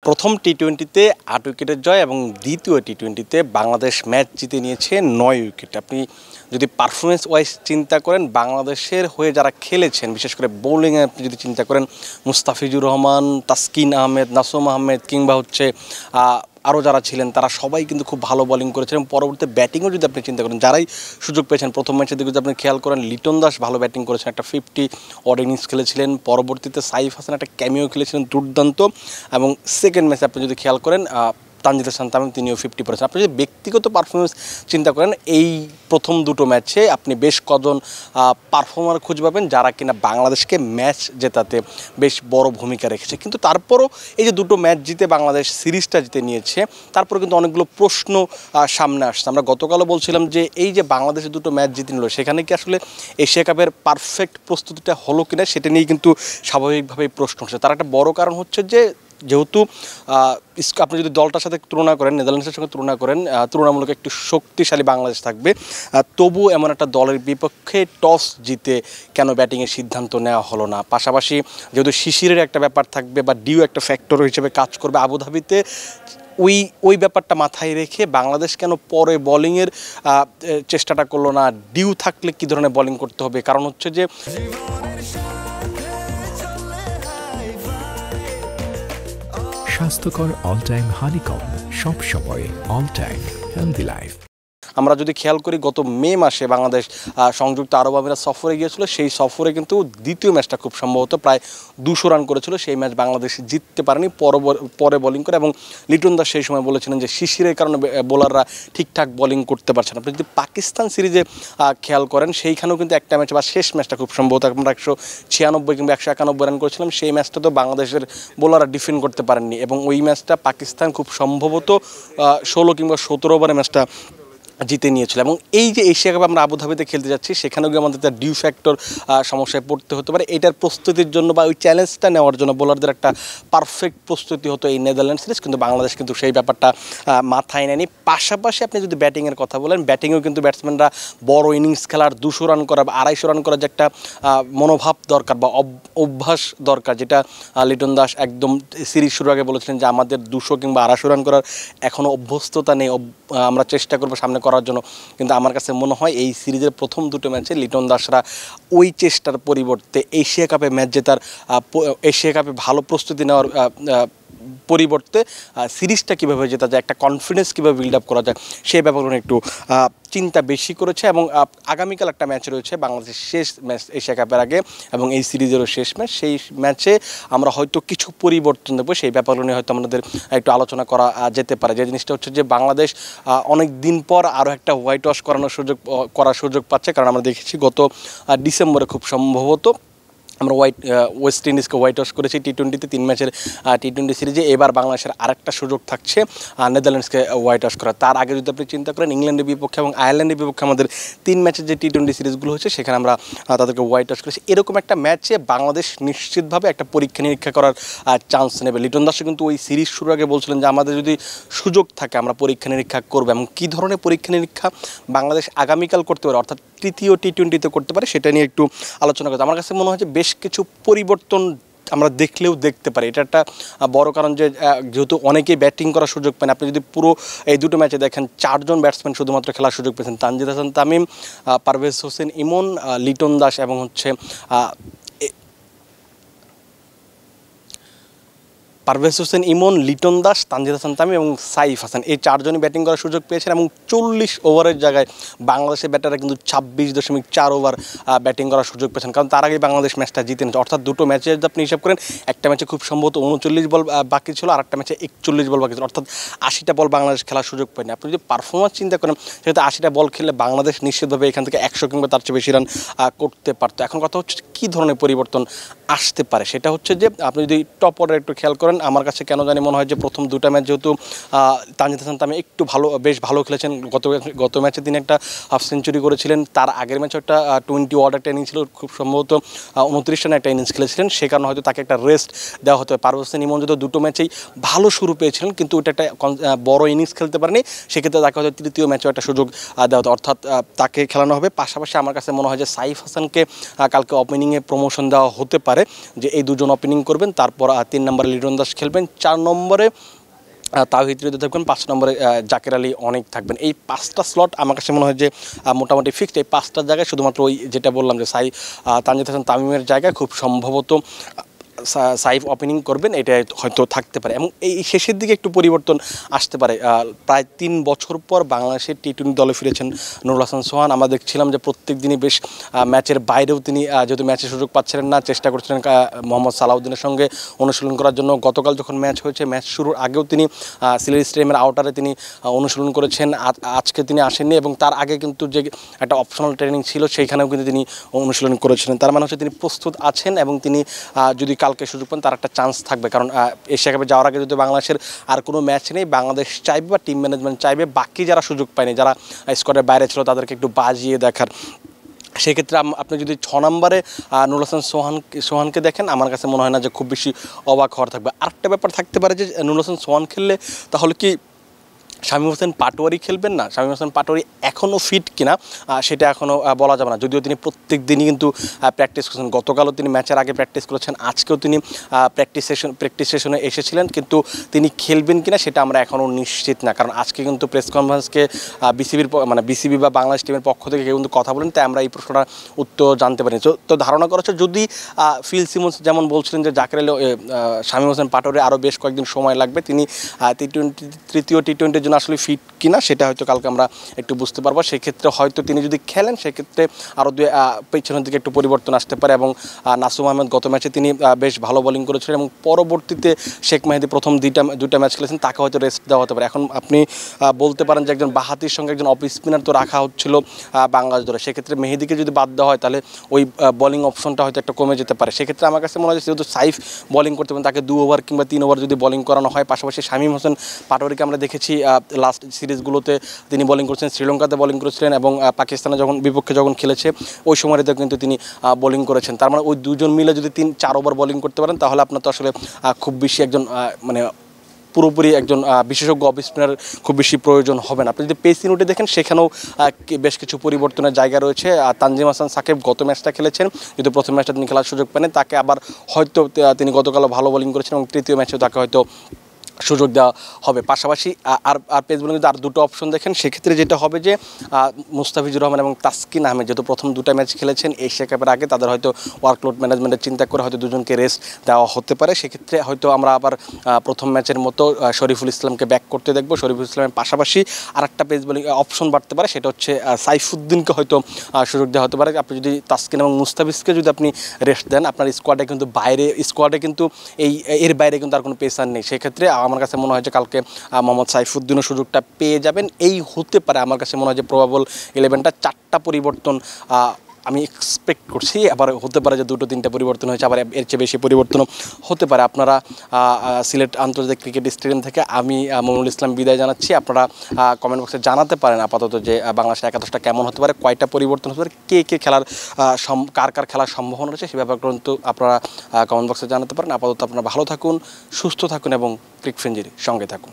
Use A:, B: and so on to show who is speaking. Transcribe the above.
A: প্রথম টি-20তে ৮ উইকেটের জয় এবং দ্বিতীয় টি-20তে বাংলাদেশ ম্যাচ জিতে নিয়েছে ৯ উইকেট। আপনি যদি পারফরমেন্স ওয়াইজ চিন্তা করেন, বাংলাদেশের হয়ে যারা খেলেছেন, বিশেষ করে বোলিংয়ে আপনি যদি চিন্তা করেন, মুস্তাফিজুর রহমান, তাসকিন আহমেদ, নাসুম আহমেদ কিংবা হচ্ছে আরও যারা ছিলেন তারা সবাই কিন্তু খুব ভালো বোলিং করেছেন। এবং পরবর্তী ব্যাটিংও যদি আপনি চিন্তা করেন, যারাই সুযোগ পেয়েছেন, প্রথম ম্যাচের দিকে যদি আপনি খেয়াল করেন, লিটন দাস ভালো ব্যাটিং করেছেন, একটা 50 অড ইনিংস খেলেছিলেন। পরবর্তীতে সাইফ হাসান একটা ক্যামিও খেলেছিলেন দুর্দান্ত। এবং সেকেন্ড ম্যাচে আপনি যদি খেয়াল করেন, তানজিদ হাসান তামিম তিনিও 50 করেছেন। আপনি যদি ব্যক্তিগত পারফরমেন্স চিন্তা করেন, এই প্রথম দুটো ম্যাচে আপনি বেশ কজন পারফর্মার খুঁজে পাবেন যারা কিনা বাংলাদেশকে ম্যাচ জেতাতে বেশ বড় ভূমিকা রেখেছে। কিন্তু তারপরও এই যে দুটো ম্যাচ জিতে বাংলাদেশ সিরিজটা জিতে নিয়েছে, তারপরে কিন্তু অনেকগুলো প্রশ্ন সামনে আসছে। আমরা গতকালও বলছিলাম যে এই যে বাংলাদেশের দুটো ম্যাচ জিতে নিল, সেখানে কি আসলে এশিয়া কাপের পারফেক্ট প্রস্তুতিটা হলো কিনা সেটা নিয়ে কিন্তু স্বাভাবিকভাবেই প্রশ্ন হচ্ছে। তার একটা বড় কারণ হচ্ছে যে যেহেতু আপনি যদি দলটার সাথে তুলনা করেন, নেদারল্যান্ডসের সঙ্গে তুলনা করেন, তুলনামূলক একটু শক্তিশালী বাংলাদেশ থাকবে, তবু এমন একটা দলের বিপক্ষে টস জিতে কেন ব্যাটিংয়ের সিদ্ধান্ত নেওয়া হলো না? পাশাপাশি যেহেতু শিশিরের একটা ব্যাপার থাকবে বা ডিউ একটা ফ্যাক্টর হিসেবে কাজ করবে আবুধাবিতে, ওই ব্যাপারটা মাথায় রেখে বাংলাদেশ কেন পরে বোলিংয়ের চেষ্টাটা করলো না? ডিউ থাকলে কী ধরনের বোলিং করতে হবে? কারণ হচ্ছে যে
B: স্বাস্থ্যকর অল টাইম হানিকম, সব সময় অল টাইম হেলদি লাইফ।
A: আমরা যদি খেয়াল করি, গত মে মাসে বাংলাদেশ সংযুক্ত আরব আমিরাত সফরে গিয়েছিল। সেই সফরে কিন্তু দ্বিতীয় ম্যাচটা খুব সম্ভবত প্রায় 200 রান করেছিল। সেই ম্যাচ বাংলাদেশ জিততে পারেনি পরে বোলিং করে। এবং লিটন দাস সেই সময় বলেছিলেন যে শিশিরের কারণে বোলাররা ঠিকঠাক বোলিং করতে পারছে না। আপনি যদি পাকিস্তান সিরিজে খেয়াল করেন, সেইখানেও কিন্তু একটা ম্যাচ বা শেষ ম্যাচটা খুব সম্ভবত আমরা 196 কিংবা 191 রান করেছিলাম। সেই ম্যাচটা তো বাংলাদেশের বোলাররা ডিফেন্ড করতে পারেননি। এবং ওই ম্যাচটা পাকিস্তান খুব সম্ভবত 16 কিংবা 17 ওভারে ম্যাচটা জিতে নিয়েছিল। এবং এই যে এশিয়া কাপে আমরা আবুধাবিতে খেলতে যাচ্ছি, সেখানেও গিয়ে আমাদের তার ডিউ ফ্যাক্টর সমস্যায় পড়তে হতে পারে। এটার প্রস্তুতির জন্য বা ওই চ্যালেঞ্জটা নেওয়ার জন্য বোলারদের একটা পারফেক্ট প্রস্তুতি হতো এই নেদারল্যান্ড সিরিজ, কিন্তু বাংলাদেশ কিন্তু সেই ব্যাপারটা মাথায় নেয়নি। পাশাপাশি আপনি যদি ব্যাটিংয়ের কথা বলেন, ব্যাটিংয়েও কিন্তু ব্যাটসম্যানরা বড় ইনিংস খেলার, 200 রান করা বা 250 রান করার যে একটা মনোভাব দরকার বা অভ্যাস দরকার, যেটা লিটন দাস একদম সিরিজ শুরুর আগে বলেছিলেন যে আমাদের 200 কিংবা 250 রান করার এখনও অভ্যস্ততা নেই, আমরা চেষ্টা করবো সামনে করার জন্য। কিন্তু আমার কাছে মনে হয় এই সিরিজের প্রথম দুটো ম্যাচে লিটন দাসরা ওই চেষ্টার পরিবর্তে এশিয়া কাপে ম্যাচ জেতার, এশিয়া কাপে ভালো প্রস্তুতি নেওয়ার পরিবর্তে সিরিজটা কীভাবে জেতা যায়, একটা কনফিডেন্স কীভাবে বিল্ড আপ করা যায়, সেই ব্যাপারগুলো একটু চিন্তা বেশি করেছে। এবং আগামীকাল একটা ম্যাচ রয়েছে বাংলাদেশের শেষ ম্যাচ এশিয়া কাপের আগে, এবং এই সিরিজেরও শেষ ম্যাচ। সেই ম্যাচে আমরা হয়তো কিছু পরিবর্তন দেবো, সেই ব্যাপারগুলো নিয়ে হয়তো আমাদের একটু আলোচনা করা যেতে পারে। যে জিনিসটা হচ্ছে যে বাংলাদেশ অনেক দিন পর আরও একটা হোয়াইট ওয়াশ করার সুযোগ পাচ্ছে। কারণ আমরা দেখেছি গত ডিসেম্বরে খুব সম্ভবত আমরা ওয়েস্ট ইন্ডিজকে হোয়াইট ওয়াশ করেছি টি-20তে, 3 ম্যাচের টি-20 সিরিজে। এবার বাংলাদেশের আরেকটা সুযোগ থাকছে নেদারল্যান্ডসকে হোয়াইট ওয়াশ করা। তার আগে যদি আপনি চিন্তা করেন, ইংল্যান্ডের বিপক্ষে এবং আয়ারল্যান্ডের বিপক্ষে আমাদের 3 ম্যাচের যে টি-20 সিরিজগুলো হচ্ছে, সেখানে আমরা তাদেরকে হোয়াইট ওয়াশ করেছি। এরকম একটা ম্যাচে বাংলাদেশ নিশ্চিতভাবে একটা পরীক্ষা নিরীক্ষা করার চান্স নেবে। লিটন দাসও কিন্তু ওই সিরিজ শুরুর আগে বলছিলেন যে আমাদের যদি সুযোগ থাকে আমরা পরীক্ষা নিরীক্ষা করবো। এবং কী ধরনের পরীক্ষা নিরীক্ষা বাংলাদেশ আগামীকাল করতে পারে, অর্থাৎ তৃতীয় টি-20তে করতে পারে, সেটা নিয়ে একটু আলোচনা করতে। আমার কাছে মনে হয় যে বেশ কিছু পরিবর্তন আমরা দেখলেও দেখতে পারি। এটা একটা বড় কারণ যে যেহেতু অনেকেই ব্যাটিং করার সুযোগ পান। আপনি যদি পুরো এই দুটো ম্যাচে দেখেন, 4 জন ব্যাটসম্যান শুধুমাত্র খেলার সুযোগ পেয়েছেন, তানজিদ হাসান তামিম, পারভেজ হোসেন ইমন, লিটন দাস এবং হচ্ছে পারভেজ হোসেন ইমন, লিটন দাস, তানজিদ হাসান তামিম এবং সাইফ হাসান, এই 4 জনই ব্যাটিং করার সুযোগ পেয়েছেন। এবং 40 ওভারের জায়গায় বাংলাদেশের ব্যাটাররা কিন্তু 26.4 ওভার ব্যাটিং করার সুযোগ পেয়েছেন। কারণ তার আগেই বাংলাদেশ ম্যাচটা জিতে নিয়েছে। অর্থাৎ দুটো ম্যাচে যদি আপনি হিসাব করেন, একটা ম্যাচে খুব সম্ভবত 39 বল বাকি ছিল, আর একটা ম্যাচে 41 বল বাকি ছিল। অর্থাৎ 80টা বল বাংলাদেশ খেলার সুযোগ পায়নি। আপনি যদি পারফরমেন্স চিন্তা করেন, সেটা 80টা বল খেললে বাংলাদেশ নিশ্চিতভাবে এখান থেকে 100 কিংবা তার চেয়ে বেশি রান করতে পারতো। এখন কথা হচ্ছে কী ধরনের পরিবর্তন আসতে পারে, সেটা হচ্ছে যে আপনি যদি টপ অর্ডার একটু খেয়াল করেন, আমার কাছে কেন জানি মনে হয় যে প্রথম দুটা ম্যাচ যেহেতু তানজিদ হাসান তামিম একটু বেশ ভালো খেলেছেন, গত ম্যাচে তিনি একটা হাফ সেঞ্চুরি করেছিলেন, তার আগের ম্যাচে একটা 20 ওভার একটা ইনিংস ছিল, খুব সম্ভবত 29 রানে একটা ইনিংস খেলেছিলেন, সে কারণে হয়তো তাকে একটা রেস্ট দেওয়া হতে হবে। পারভেজ হোসেন ইমন যদি দুটো ম্যাচেই ভালো শুরু পেয়েছিলেন, কিন্তু ওটা একটা বড় ইনিংস খেলতে পারেনি, সেক্ষেত্রে তাকে হয়তো তৃতীয় ম্যাচেও একটা সুযোগ দেওয়া হতো, অর্থাৎ তাকে খেলানো হবে। পাশাপাশি আমার কাছে মনে হয় যে সাইফ হাসানকে কালকে ওপেনিংয়ে প্রমোশন দেওয়া হতে পারে, যে এই দুজন ওপেনিং করবেন, তারপর 3 নম্বরে লিটন দাস বিশ্বাস খেলবেন, 4 নম্বরে তাওহিদ হৃদয় থাকবেন, 5 নম্বরে জাকের আলী অনেক থাকবেন। এই 5টা স্লট আমার কাছে মনে হয় যে মোটামুটি ফিক্সড। এই 5টার জায়গায় শুধুমাত্র ওই যেটা বললাম যে তানজিদ হাসান তামিমের জায়গায় খুব সম্ভবত সাইফ ওপেনিং করবেন, এটা হয়তো থাকতে পারে। এবং এই শেষের দিকে একটু পরিবর্তন আসতে পারে। প্রায় 3 বছর পর বাংলাদেশের টি-20 দলে ফিরেছেন নুরুল হাসান সোহান। আমরা দেখছিলাম যে প্রত্যেক দিনই বেশ ম্যাচের বাইরেও তিনি যেহেতু ম্যাচের সুযোগ পাচ্ছিলেন না, চেষ্টা করছিলেন মোহাম্মদ সালাউদ্দিনের সঙ্গে অনুশীলন করার জন্য। গতকাল যখন ম্যাচ হয়েছে, ম্যাচ শুরুর আগেও তিনি সিলেট স্টেডিয়ামের আউটারে তিনি অনুশীলন করেছেন। আজকে তিনি আসেননি এবং তার আগে কিন্তু যে একটা অপশনাল ট্রেনিং ছিল সেইখানেও কিন্তু তিনি অনুশীলন করেছিলেন। তার মানে হচ্ছে তিনি প্রস্তুত আছেন এবং তিনি যদি কালকে সুযোগ পান তার একটা চান্স থাকবে। কারণ এশিয়া কাপে যাওয়ার আগে যদি বাংলাদেশের আর কোনো ম্যাচ নেই, বাংলাদেশ চাইবে বা টিম ম্যানেজমেন্ট চাইবে বাকি যারা সুযোগ পায়নি, যারা স্কোয়াডের বাইরে ছিল, তাদেরকে একটু বাজিয়ে দেখার। সেক্ষেত্রে আপনি যদি 6 নম্বরে নুরুল হাসান সোহানকে দেখেন, আমার কাছে মনে হয় না যে খুব বেশি অবাক হওয়ার থাকবে। আরেকটা ব্যাপার থাকতে পারে যে নুরুল হাসান সোহান খেললে তাহলে কি শামীম হোসেন পাটোয়ারি খেলবেন না? শামীম হোসেন পাটোয়ারি এখনও ফিট কিনা সেটা এখনও বলা যাবে না, যদিও তিনি প্রত্যেক দিনই কিন্তু প্র্যাকটিস করছেন। গতকালও তিনি ম্যাচের আগে প্র্যাকটিস করেছেন, আজকেও তিনি প্র্যাকটিস সেশনে এসেছিলেন, কিন্তু তিনি খেলবেন কিনা সেটা আমরা এখনও নিশ্চিত না। কারণ আজকে কিন্তু প্রেস কনফারেন্সকে বিসিবি বা বাংলাদেশ টিমের পক্ষ থেকে কেউ কিন্তু কথা বলেন, তাই আমরা এই প্রশ্নটার উত্তর জানতে পারিনি। তো ধারণা করা হচ্ছে যদি ফিল সিমন্স যেমন বলছিলেন যে জাকের আলী শামীম হোসেন পাটোয়ারি আরও বেশ কয়েকদিন সময় লাগবে, তিনি তৃতীয় টি-20 আসলে ফিট কিনা সেটা হয়তো কালকে আমরা একটু বুঝতে পারবো। সেক্ষেত্রে হয়তো তিনি যদি খেলেন সেক্ষেত্রে আরও পেছনের দিকে একটু পরিবর্তন আসতে পারে। এবং নাসুম আহমেদ গত ম্যাচে তিনি বেশ ভালো বোলিং করেছিলেন এবং পরবর্তীতে শেখ মেহেদী প্রথম দুইটা ম্যাচ খেলেছেন, তাকে হয়তো রেস্ট দেওয়া হতে পারে। এখন আপনি বলতে পারেন যে একজন বাহাতির সঙ্গে একজন অফ স্পিনার তো রাখা হচ্ছিল বাংলাদেশ দলে, সেক্ষেত্রে মেহেদীকে যদি বাদ দেওয়া হয় তাহলে ওই বোলিং অপশনটা হয়তো একটা কমে যেতে পারে। সেক্ষেত্রে আমার কাছে মনে হয় যেহেতু সাইফ বোলিং করতে পারেন, তাকে 2 ওভার কিংবা 3 ওভার যদি বোলিং করানো হয়। পাশাপাশি শামীম হোসেন পাটোয়ারিকে আমরা দেখেছি লাস্ট সিরিজগুলোতে তিনি বোলিং করেছেন, শ্রীলঙ্কাতে বোলিং করেছিলেন এবং পাকিস্তানে বিপক্ষে যখন খেলেছে ওই সময়টাতে কিন্তু তিনি বোলিং করেছেন। তার মানে ওই দুজন মিলে যদি 3-4 ওভার বোলিং করতে পারেন তাহলে আপনার তো আসলে খুব বেশি একজন পুরোপুরি একজন বিশেষজ্ঞ অফ স্পিনার খুব বেশি প্রয়োজন হবে না। আপনি যদি পেস ইউনিটে দেখেন সেখানেও বেশ কিছু পরিবর্তনের জায়গা রয়েছে। তানজিম হাসান সাকিব গত ম্যাচটা খেলেছেন, যদি প্রথম ম্যাচটা তিনি খেলার সুযোগ পান, তাকে আবার হয়তো তিনি গতকালও ভালো বোলিং করেছেন এবং তৃতীয় ম্যাচেও তাকে হয়তো সুযোগ দেওয়া হবে। পাশাপাশি আর পেস বোলিং যদি আর দুটো অপশন দেখেন সেক্ষেত্রে যেটা হবে যে মুস্তাফিজুর রহমান এবং তাসকিন আহমেদ যেহেতু প্রথম 2টা ম্যাচ খেলেছেন এশিয়া কাপের আগে, তাদের হয়তো ওয়ার্কলোড ম্যানেজমেন্টের চিন্তা করে হয়তো দুজনকে রেস্ট দেওয়া হতে পারে। সেক্ষেত্রে হয়তো আমরা আবার প্রথম ম্যাচের মতো শরীফুল ইসলামকে ব্যাক করতে দেখবো। শরীফুল ইসলামের পাশাপাশি আরেকটা পেস বোলিং অপশন বাড়তে পারে, সেটা হচ্ছে সাইফুদ্দিনকে হয়তো সুযোগ দেওয়া হতে পারে। আপনি যদি তাসকিন এবং মুস্তাফিজকে যদি আপনি রেস্ট দেন, আপনার স্কোয়াডে কিন্তু এর বাইরে কিন্তু আর কোনো পেসার নেই। সেক্ষেত্রে আমার কাছে মনে হয় যে কালকে মোহাম্মদ সাইফুদ্দিনও সুযোগটা পেয়ে যাবেন। এই হতে পারে আমার কাছে মনে হয় যে প্রবাবল 11টা 4টা পরিবর্তন আমি এক্সপেক্ট করছি। আবার হতে পারে যে 2-3টা পরিবর্তন হয়েছে, আবার এর চেয়ে বেশি পরিবর্তনও হতে পারে। আপনারা সিলেট আন্তর্জাতিক ক্রিকেট স্টেডিয়াম থেকে আমি মমিনুল ইসলাম বিদায় জানাচ্ছি। আপনারা কমেন্ট বক্সে জানাতে পারেন আপাতত যে বাংলাদেশের একাদশটা কেমন হতে পারে, কয়টা পরিবর্তন হতে পারে, কে খেলার কার খেলার সম্ভাবনা রয়েছে, সে ব্যাপারে কিন্তু আপনারা কমেন্ট বক্সে জানাতে পারেন। আপাতত আপনারা ভালো থাকুন, সুস্থ থাকুন এবং ক্রিক ফ্রেঞ্জির সঙ্গে থাকুন।